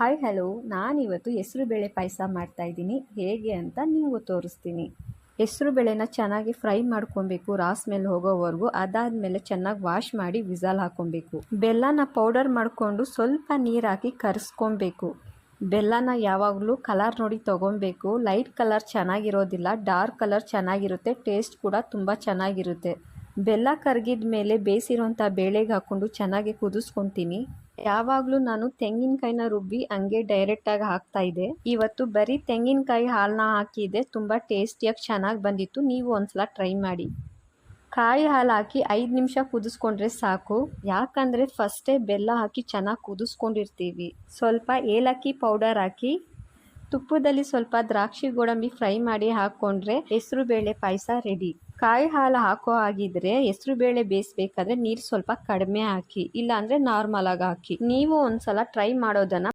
Hi hello, ನಾನಿವತ್ತು ಹೆಸರುಬೇಳೆ ಪಾಯಸ ಮಾಡ್ತಾಯಿದ್ದೀನಿ. ಹೇಗೆ ಅಂತ ನಿಮಗೂ ತೋರಿಸ್ತೀನಿ. ಹೆಸರುಬೇಳೆನ ಚೆನ್ನಾಗಿ ಫ್ರೈ ಮಾಡ್ಕೊಬೇಕು ರಾಸ್ ಮೇಲೆ ಹೋಗೋವರೆಗೂ. ಅದಾದಮೇಲೆ ಚೆನ್ನಾಗಿ ವಾಶ್ ಮಾಡಿ ವಿಸಲ್ ಹಾಕ್ಕೊಬೇಕು. ಬೆಲ್ಲನ ಪೌಡರ್ ಮಾಡಿಕೊಂಡು ಸ್ವಲ್ಪ ನೀರು ಹಾಕಿ ಕರೆಸ್ಕೊಬೇಕು. ಬೆಲ್ಲನ ಯಾವಾಗಲೂ ಕಲರ್ ನೋಡಿ ತೊಗೊಬೇಕು. ಲೈಟ್ ಕಲರ್ ಚೆನ್ನಾಗಿರೋದಿಲ್ಲ, ಡಾರ್ಕ್ ಕಲರ್ ಚೆನ್ನಾಗಿರುತ್ತೆ. ಟೇಸ್ಟ್ ಕೂಡ ತುಂಬ ಚೆನ್ನಾಗಿರುತ್ತೆ. ಬೆಲ್ಲ ಕರಗಿದ ಮೇಲೆ ಬೇಯಿಸಿರೋಂಥ ಬೇಳೆಗೆ ಹಾಕ್ಕೊಂಡು ಚೆನ್ನಾಗಿ ಕುದಿಸ್ಕೊತೀನಿ. ಯಾವಾಗಲೂ ನಾನು ತೆಂಗಿನಕಾಯಿನ ರುಬ್ಬಿ ಹಂಗೆ ಡೈರೆಕ್ಟಾಗಿ ಹಾಕ್ತಾಯಿದ್ದೆ. ಇವತ್ತು ಬರೀ ತೆಂಗಿನಕಾಯಿ ಹಾಲನ್ನ ಹಾಕಿದೆ. ತುಂಬ ಟೇಸ್ಟಿಯಾಗಿ ಚೆನ್ನಾಗಿ ಬಂದಿತ್ತು. ನೀವು ಒಂದ್ಸಲ ಟ್ರೈ ಮಾಡಿ. ಕಾಯಿ ಹಾಲು ಹಾಕಿ 5 ನಿಮಿಷ ಕುದಿಸ್ಕೊಂಡ್ರೆ ಸಾಕು. ಯಾಕಂದರೆ ಫಸ್ಟೇ ಬೆಲ್ಲ ಹಾಕಿ ಚೆನ್ನಾಗಿ ಕುದಿಸ್ಕೊಂಡಿರ್ತೀವಿ. ಸ್ವಲ್ಪ ಏಲಕ್ಕಿ ಪೌಡರ್ ಹಾಕಿ ತುಪ್ಪದಲ್ಲಿ ಸ್ವಲ್ಪ ದ್ರಾಕ್ಷಿ ಗೋಡಂಬಿ ಫ್ರೈ ಮಾಡಿ ಹಾಕ್ಕೊಂಡ್ರೆ ಹೆಸರುಬೇಳೆ ಪಾಯಸ ರೆಡಿ. ಕಾಯಿ ಹಾಲು ಹಾಕೋ ಆಗಿದ್ರೆ ಹೆಸರುಬೇಳೆ ಬೇಯಿಸ್ಬೇಕಾದ್ರೆ ನೀರು ಸ್ವಲ್ಪ ಕಡಿಮೆ ಹಾಕಿ, ಇಲ್ಲಾಂದರೆ ನಾರ್ಮಲಾಗಿ ಹಾಕಿ. ನೀವು ಒಂದ್ಸಲ ಟ್ರೈ ಮಾಡೋದನ್ನು